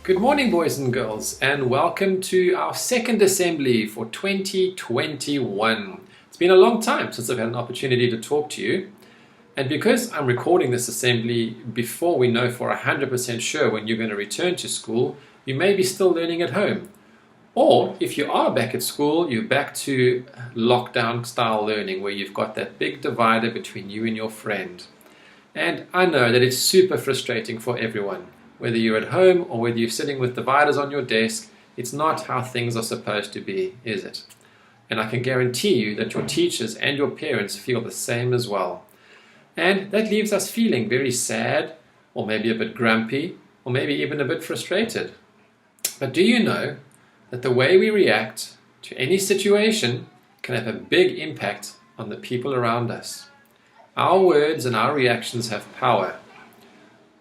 Good morning, boys and girls, and welcome to our second assembly for 2021. It's been a long time since I've had an opportunity to talk to you, and because I'm recording this assembly before we know for 100% sure when you're going to return to school, you may be still learning at home. Or if you are back at school, you're back to lockdown style learning where you've got that big divider between you and your friend. And I know that it's super frustrating for everyone. Whether you're at home or whether you're sitting with dividers on your desk, it's not how things are supposed to be, is it? And I can guarantee you that your teachers and your parents feel the same as well. And that leaves us feeling very sad, or maybe a bit grumpy, or maybe even a bit frustrated. But do you know that the way we react to any situation can have a big impact on the people around us? Our words and our reactions have power.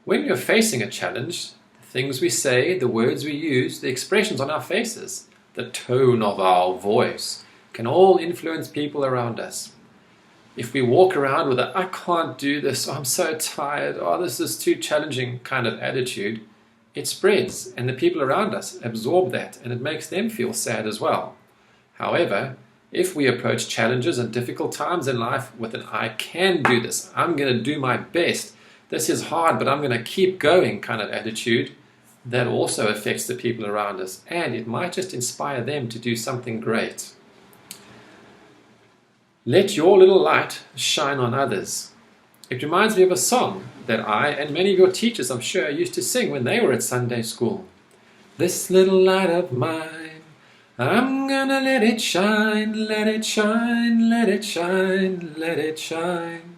When you're facing a challenge, the things we say, the words we use, the expressions on our faces, the tone of our voice can all influence people around us. If we walk around with a "I can't do this," "I'm so tired," "oh, this is too challenging" kind of attitude, it spreads and the people around us absorb that and it makes them feel sad as well. However, if we approach challenges and difficult times in life with an "I can do this," "I'm going to do my best," "this is hard, but I'm going to keep going" kind of attitude, that also affects the people around us, and it might just inspire them to do something great. Let your little light shine on others. It reminds me of a song that I and many of your teachers, I'm sure, used to sing when they were at Sunday school. This little light of mine, I'm gonna let it shine, let it shine, let it shine, let it shine.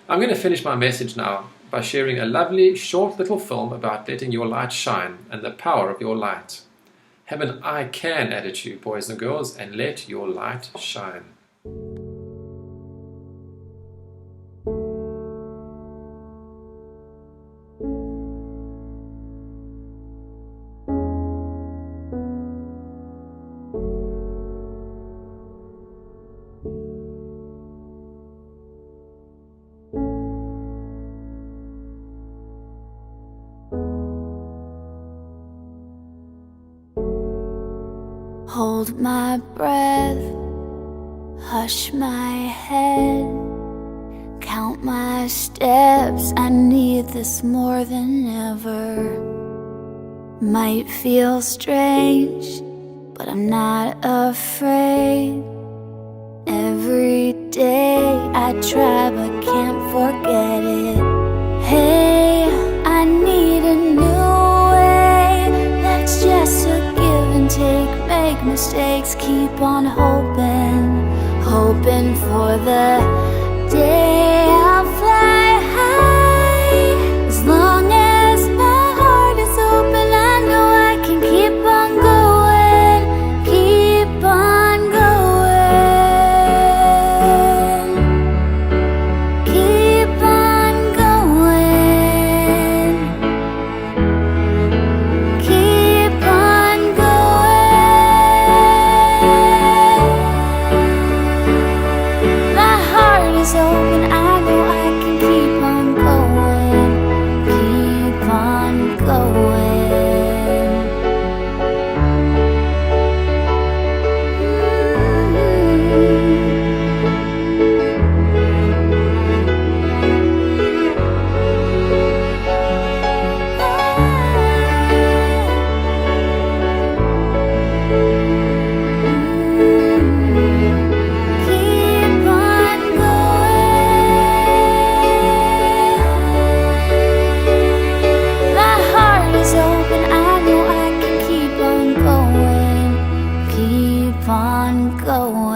I'm going to finish my message now by sharing a lovely short little film about letting your light shine and the power of your light. Have an "I can" attitude, boys and girls, and let your light shine. Hold my breath, hush my head, count my steps. I need this more than ever. Might feel strange, but I'm not afraid. Every day I try but can't forget it. Hey, I need a new way. That's just a give and take. Make mistakes, keep on hoping, hoping for the day I'll fly high. As long as my heart is open, I know I can keep on going, keep on going, keep on going, keep on going. My heart is open, I know I can keep on going, keep on going. Keep on going. My heart is open, I know I can keep on going, keep on going.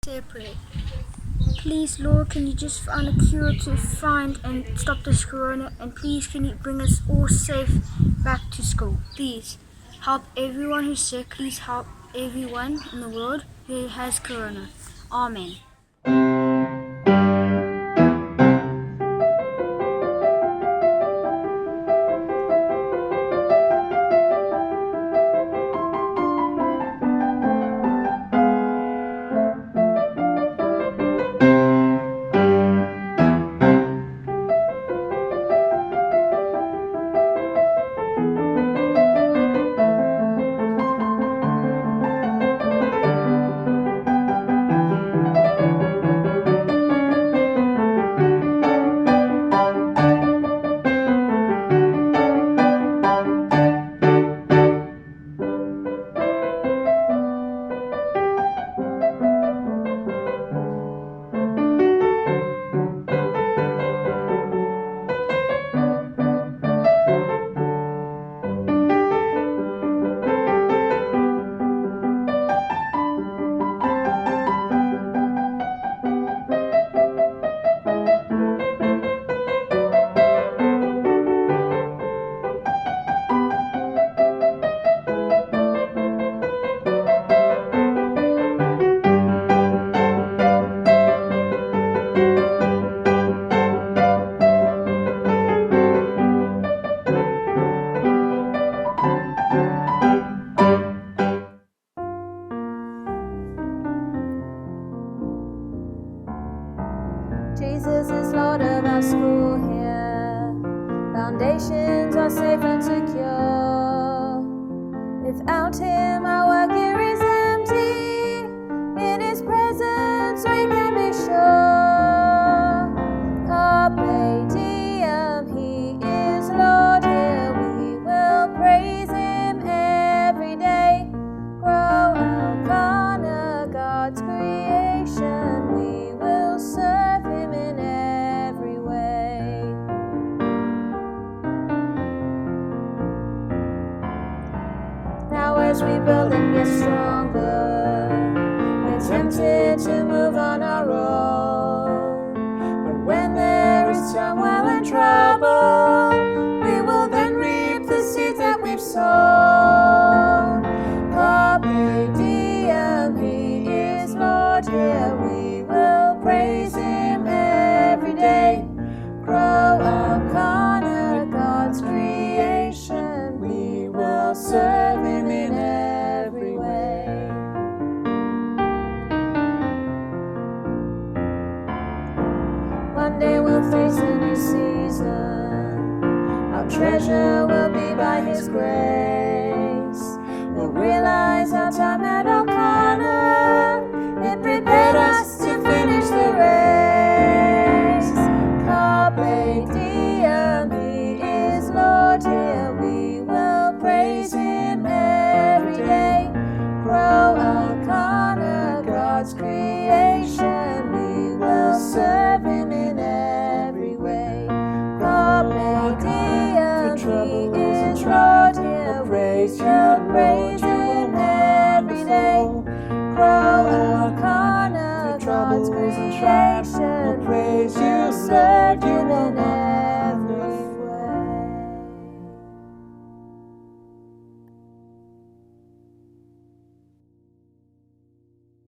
Say a prayer. Please, Lord, can you just find a cure to find and stop this corona? And please, can you bring us all safe back to school? Please help everyone who's sick. Please help everyone in the world who has corona. Amen. Jesus is Lord of our school here. Foundations are safe and secure. Without Him, our work here is empty. In His presence, we can be sure. Carpe diem, He is Lord here. We will praise Him every day. Grow Elkanah, God's creation. We will serve Him in every way. Now as we build and get stronger, we're tempted to move on our own. But when there is turmoil and trouble, we will then reap the seeds that we've sown. Carpe diem, He is Lord here. We will praise Him every day. Grow Elkanah, God's creation. We will serve Him in every way. One day we'll face a new season. Our treasure will be by His grace. We'll realize our time at Elkanah, it prepared us to finish the race. Carpe diem, He is Lord here. We will praise Him every day. Grow Elkanah, God's creation. We will serve Him in every way. Carpe diem, He is Lord here. We will praise Him every day. Grow Elkanah, God's creation. We'll praise You, serve You